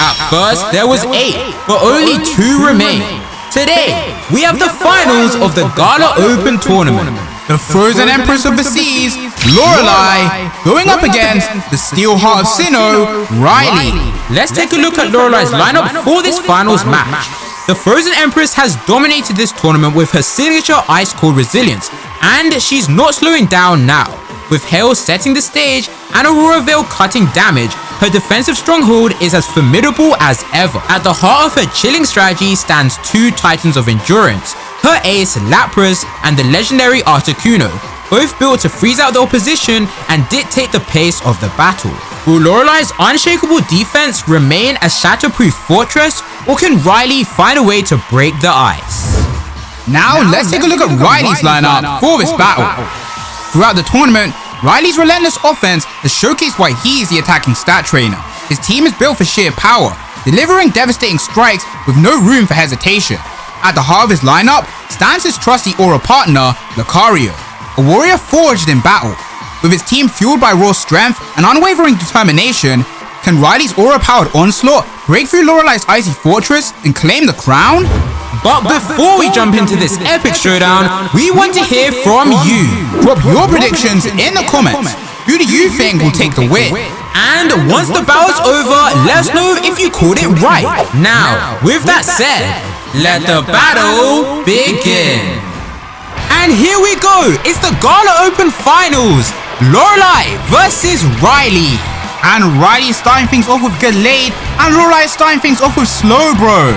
At first, there was 8, but only 2 remain. Today, we have the finals of the Galar Open Tournament. The Frozen Empress of the Seas, Lorelei, going up against the Steel Heart of Sinnoh, Riley. Let's take a look at Lorelei's lineup for this finals match. The Frozen Empress has dominated this tournament with her signature Ice Cold Resilience, and she's not slowing down now. With Hail setting the stage and Aurora Veil cutting damage, her defensive stronghold is as formidable as ever. At the heart of her chilling strategy stands 2 Titans of Endurance, her ace Lapras and the legendary Articuno, both built to freeze out the opposition and dictate the pace of the battle. Will Lorelei's unshakable defense remain a shatterproof fortress, or can Riley find a way to break the ice? Now let's take a look at Riley's lineup for this battle. Throughout the tournament, Riley's relentless offense has showcased why he is the attacking stat trainer. His team is built for sheer power, delivering devastating strikes with no room for hesitation. At the heart of his lineup stands his trusty aura partner, Lucario, a warrior forged in battle. With his team fueled by raw strength and unwavering determination, can Riley's aura-powered onslaught break through Lorelei's icy fortress and claim the crown? But before we jump into this epic showdown, we want to hear from you. Drop your predictions in the comments. Who do you think will take the win? And once the battle's over, let us know if you called it right. Now, with that said, let the battle begin. And here we go, it's the Galar Open Finals. Lorelei versus Riley. And Riley starting things off with Galar, and Lorelei starting things off with Slowbro.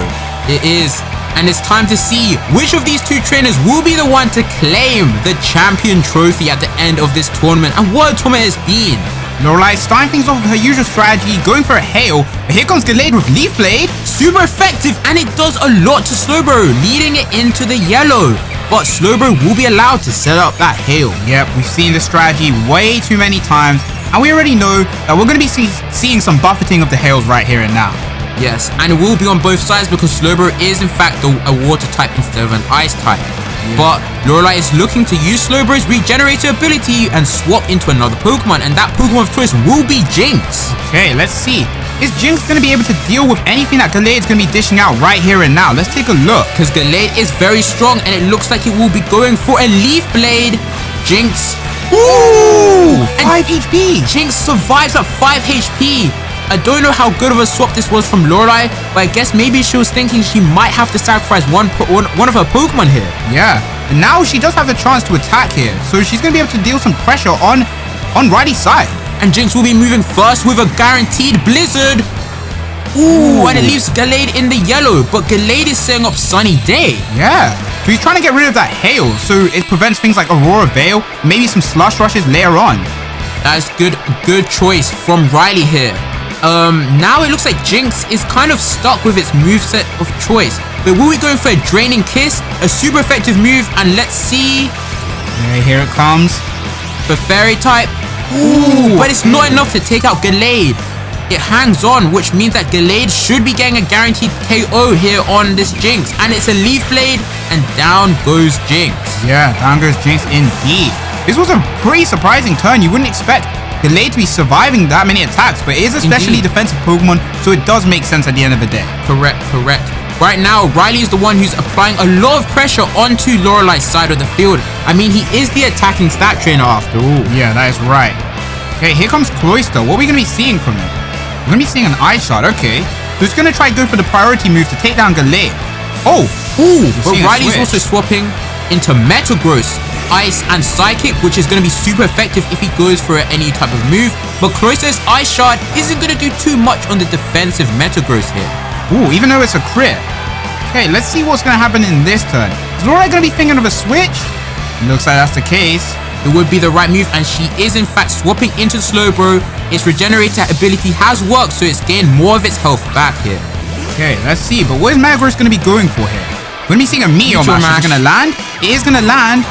It is, and it's time to see which of these 2 trainers will be the one to claim the champion trophy at the end of this tournament. And what a tournament it's been. Lorelei starting things off with her usual strategy, going for a Hail, but here comes Galar with Leaf Blade. Super effective, and it does a lot to Slowbro, leading it into the yellow. But Slowbro will be allowed to set up that Hail. Yep, we've seen this strategy way too many times, and we already know that we're going to be seeing some buffeting of the Hails right here and now. Yes, and it will be on both sides because Slowbro is in fact a water type instead of an ice type. Yeah. But Lorelei is looking to use Slowbro's regenerator ability and swap into another Pokemon, and that Pokemon of choice will be Jinx. Okay, let's see. Is Jinx going to be able to deal with anything that Galar is going to be dishing out right here and now? Let's take a look. Because Galar is very strong, and it looks like it will be going for a Leaf Blade. Jinx. Ooh! 5 HP! Jinx survives at 5 HP. I don't know how good of a swap this was from Lorelei, but I guess maybe she was thinking she might have to sacrifice one of her Pokemon here. Yeah, and now she does have the chance to attack here, so she's going to be able to deal some pressure on Riley's side. And Jinx will be moving first with a guaranteed Blizzard. Ooh, and it leaves Galar in the yellow, but Galar is setting up Sunny Day. Yeah, so he's trying to get rid of that Hail, so it prevents things like Aurora Veil, maybe some Slush Rushes later on. That's good choice from Riley here. Now it looks like Jinx is kind of stuck with its moveset of choice. But will we go for a Draining Kiss, a super effective move, and let's see. Yeah, here it comes. The Fairy type. Ooh, but it's not enough to take out Galar. It hangs on, which means that Galar should be getting a guaranteed KO here on this Jinx. And it's a Leaf Blade, and down goes Jinx. Yeah, down goes Jinx indeed. This was a pretty surprising turn. You wouldn't expect Galar to be surviving that many attacks, but it is a specially defensive Pokemon, so it does make sense at the end of the day. Correct. Right now, Riley is the one who's applying a lot of pressure onto Lorelei's side of the field. I mean, he is the attacking stat trainer after all. Yeah, that is right. Okay, here comes Cloyster. What are we going to be seeing from him? We're going to be seeing an Ice Shot, okay. So he's going to try to go for the priority move to take down Galar. Oh! Ooh, but Riley's also swapping into Metagross, Ice and Psychic, which is going to be super effective if he goes for any type of move. But Cloyster's Ice Shard isn't going to do too much on the defensive Metagross here. Ooh, even though it's a crit. Okay, let's see what's going to happen in this turn. Is Lorelei going to be thinking of a switch? Looks like that's the case. It would be the right move, and she is in fact swapping into Slowbro. Its regenerator ability has worked, so it's gained more of its health back here. Okay, let's see. But what is Metagross going to be going for here? We're going to be seeing a Meteor Mash. Is it going to land? It is going to land.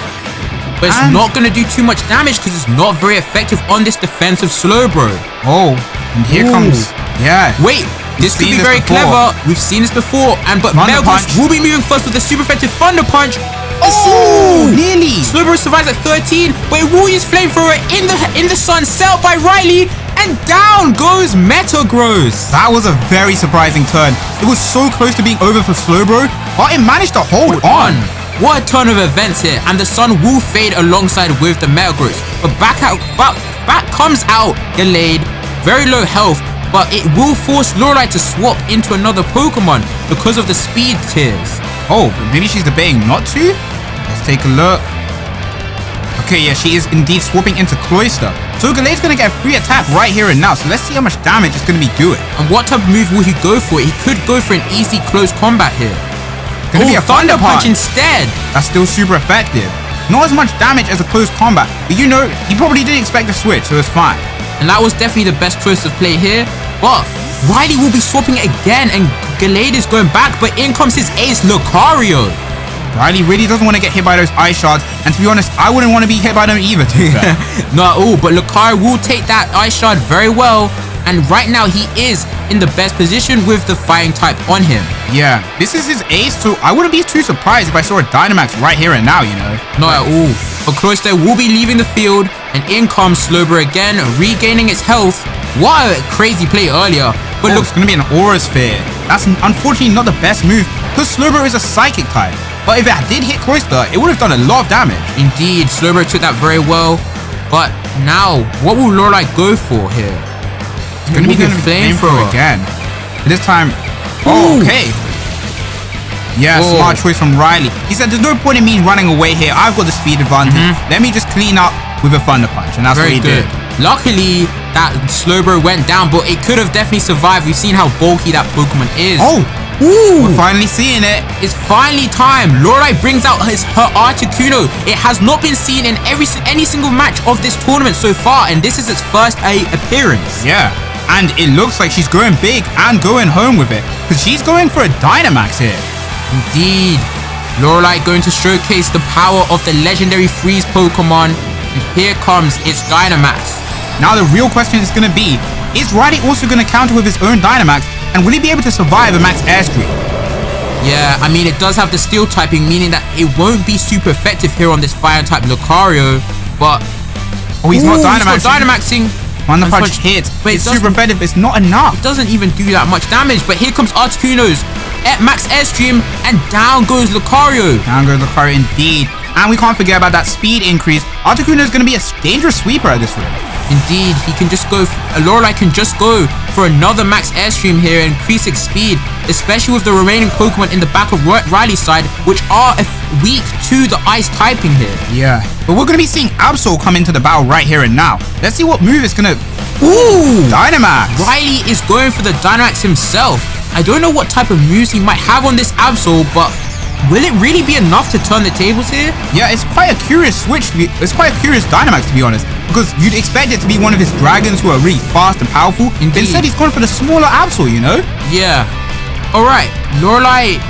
But it's not going to do too much damage because it's not very effective on this defensive Slowbro. Oh, and here comes... Yeah. Wait, this could be very clever. We've seen this before. But Metagross will be moving first with a super effective Thunder Punch. Oh, nearly. Slowbro survives at 13, but it will use Flamethrower in the sun, set up by Riley. and down goes Metagross. That was a very surprising turn. It was so close to being over for Slowbro, but it managed to hold on. What a turn of events here, and the sun will fade alongside with the Metagross. But back comes out Galar, very low health, but it will force Lorelei to swap into another Pokemon because of the speed tiers. Oh, but maybe she's debating not to? Let's take a look. Okay, yeah, she is indeed swapping into Cloyster. So Galar's gonna get a free attack right here and now. So let's see how much damage it's gonna be doing. And what type of move will he go for? He could go for an easy close combat here. Gonna be a Thunder Punch instead. That's still super effective. Not as much damage as a close combat, but you know, he probably didn't expect the switch, so it's fine. And that was definitely the best choice of play here. But Riley will be swapping it again, and Galar is going back, but in comes his ace, Lucario. Riley really doesn't want to get hit by those ice shards, and to be honest, I wouldn't want to be hit by them either, too. Not at all, but Lucario will take that ice shard very well, and right now he is in the best position with the fighting type on him. Yeah, this is his ace, so I wouldn't be too surprised if I saw a Dynamax right here and now, you know. Not at all. But Cloyster will be leaving the field, and in comes Slowbro again, regaining its health. What a crazy play earlier. But look, look, it's going to be an Aura Sphere. That's unfortunately not the best move, because Slowbro is a Psychic type. But if it did hit Cloyster, it would have done a lot of damage. Indeed, Slowbro took that very well. But now, what will Lorelei go for here? It's going to be Flamethrower again. But this time, okay. Yeah, smart choice from Riley. He said, there's no point in me running away here. I've got the speed advantage. Let me just clean up with a Thunder Punch. And that's what he did. Luckily, that Slowbro went down, but it could have definitely survived. We've seen how bulky that Pokemon is. We're finally seeing it. It's finally time. Lorelei brings out her Articuno. It has not been seen in any single match of this tournament so far, and this is its first appearance. Yeah, and it looks like she's going big and going home with it, because she's going for a Dynamax here. Indeed. Lorelei going to showcase the power of the legendary freeze Pokemon, and here comes its Dynamax. Now the real question is going to be, is Riley also going to counter with his own Dynamax, and will he be able to survive a Max Airstream? Yeah, I mean, it does have the steel typing, meaning that it won't be super effective here on this fire type Lucario, but... he's not Dynamaxing. He's not Dynamaxing. Thunder Punch hits. But it's super effective. It's not enough. It doesn't even do that much damage, but here comes Articuno's Max Airstream, and down goes Lucario. Down goes Lucario indeed. And we can't forget about that speed increase. Articuno is going to be a dangerous sweeper at this rate. Indeed, he can just go, Lorelei can just go for another Max Airstream here and increase its speed, especially with the remaining Pokemon in the back of Riley's side, which are weak to the ice typing here. Yeah, but we're going to be seeing Absol come into the battle right here and now. Let's see what move is going to... Dynamax! Riley is going for the Dynamax himself. I don't know what type of moves he might have on this Absol, but will it really be enough to turn the tables here? Yeah, it's quite a curious switch. It's quite a curious Dynamax, to be honest, because you'd expect it to be one of his dragons who are really fast and powerful. Indeed. Instead, he's gone for the smaller Absol, you know? Yeah. All right, Lorelei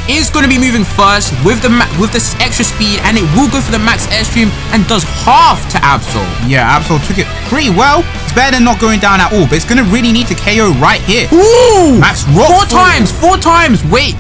is going to be moving first with this extra speed, and it will go for the Max Airstream and does half to Absol. Yeah, Absol took it pretty well. It's better than not going down at all, but it's going to really need to KO right here. Max Rock. Four times. Wait.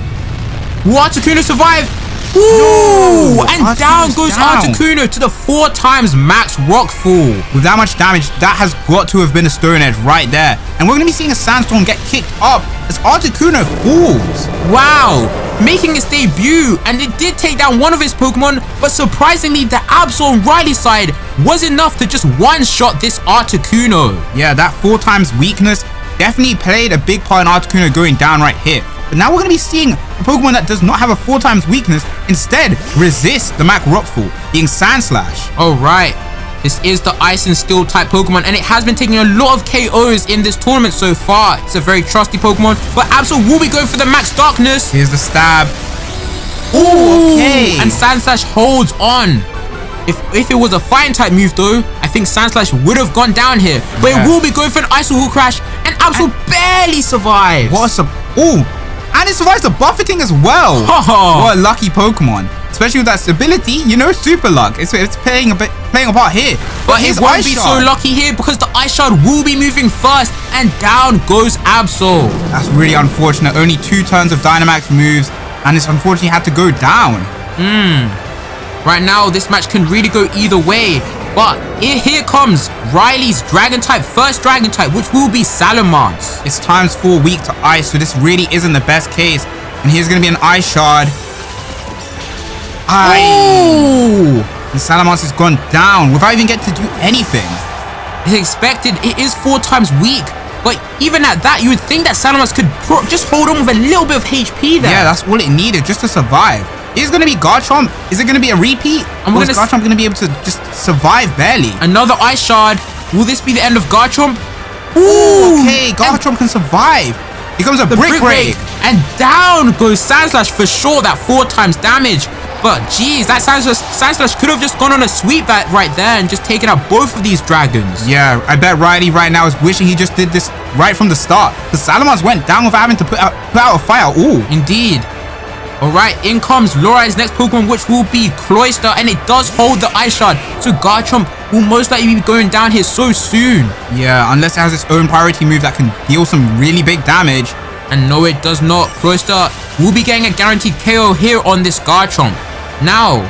Will Articuno survive? Ooh! No, and down goes Articuno to the 4 times Max Rock Fall. With that much damage, that has got to have been a Stone Edge right there. And we're going to be seeing a Sandstorm get kicked up as Articuno falls. Wow! Making its debut, and it did take down one of his Pokemon, but surprisingly, the Absol on Riley's side was enough to just one-shot this Articuno. Yeah, that 4 times weakness definitely played a big part in Articuno going down right here. But now we're going to be seeing a Pokemon that does not have a 4 times weakness, instead resist the Max Rockfall, being Sandslash. Alright, this is the Ice and Steel type Pokemon, and it has been taking a lot of KOs in this tournament so far. It's a very trusty Pokemon, but Absol will be going for the Max Darkness. Here's the stab. Ooh, okay. And Sandslash holds on. If it was a fighting type move though, I think Sandslash would have gone down here. But it will be going for an Ice Wall Crash, and Absol barely survives. And it survives the buffeting as well. What a lucky Pokemon. Especially with that stability, you know, super luck. It's playing a part here. But it won't be so lucky here because the Ice Shard will be moving first, and down goes Absol. That's really unfortunate. Only 2 turns of Dynamax moves, and it's unfortunately had to go down. Right now, this match can really go either way. But here comes Riley's Dragon type, first Dragon type, which will be Salamence. It's times 4 weak to ice, so this really isn't the best case. And here's gonna be an ice shard. Oh! And Salamence has gone down without even getting to do anything. It's expected, it is 4 times weak. But even at that, you would think that Salamence could just hold on with a little bit of HP there. Yeah, that's all it needed just to survive. Is it going to be Garchomp? Is it going to be a repeat? And or is Garchomp going to be able to just survive barely? Another Ice Shard. Will this be the end of Garchomp? Ooh, okay, Garchomp can survive. Here comes a Brick Break. And down goes Sandslash for sure, that 4 times damage. But geez, that Sandslash could have just gone on a sweep that right there and just taken out both of these dragons. Yeah, I bet Riley right now is wishing he just did this right from the start. Because Salamence went down without having to put out a fire. Ooh. Indeed. Alright, in comes Lorelei's next Pokemon, which will be Cloyster, and it does hold the Ice Shard, so Garchomp will most likely be going down here so soon. Yeah, unless it has its own priority move that can deal some really big damage. And no, it does not. Cloyster will be getting a guaranteed KO here on this Garchomp. Now,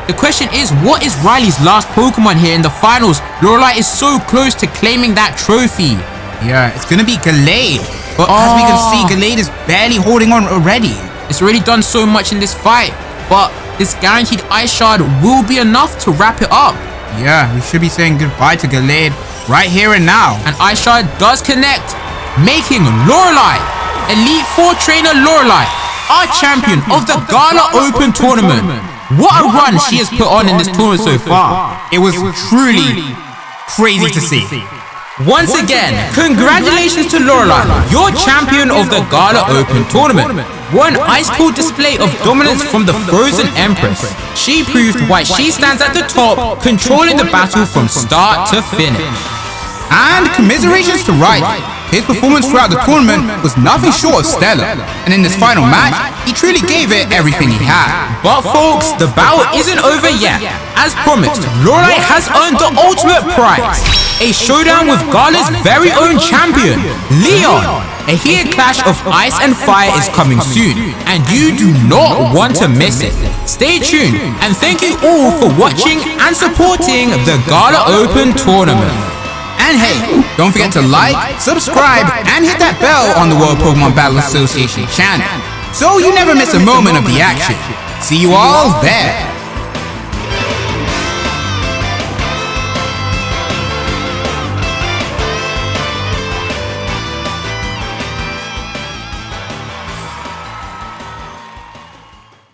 the question is, what is Riley's last Pokemon here in the finals? Lorelei is so close to claiming that trophy. Yeah, it's gonna be Galar. But as we can see, Galar is barely holding on already. It's already done so much in this fight, but this guaranteed Ice Shard will be enough to wrap it up. Yeah, we should be saying goodbye to Galar right here and now. And Ice Shard does connect, making Lorelei, Elite 4 trainer Lorelei, our champion of the Galar Open Tournament. What a run she has put on in this tournament so far. It was truly crazy to see. Once again, congratulations to Lorelei, your champion of the Galar Open Tournament. What an ice-cold display of dominance from the Frozen Empress. She proved why she stands at the top, controlling the battle from start to finish. And commiserations to Riley. His performance throughout the tournament was nothing short of stellar. And in this final match, he truly gave it everything he had. But folks, the battle isn't over yet. As promised, Lorelei has earned the ultimate prize. A showdown with Galar's very own champion, Leon. A heated clash of ice and fire is coming soon, and you do not want to miss it. Stay tuned, and thank you all for watching and supporting the Galar Open Tournament. And hey, don't forget to like, subscribe, and hit that bell on the World Pokemon Battle Association channel, so you never miss a moment of the action. See you all there.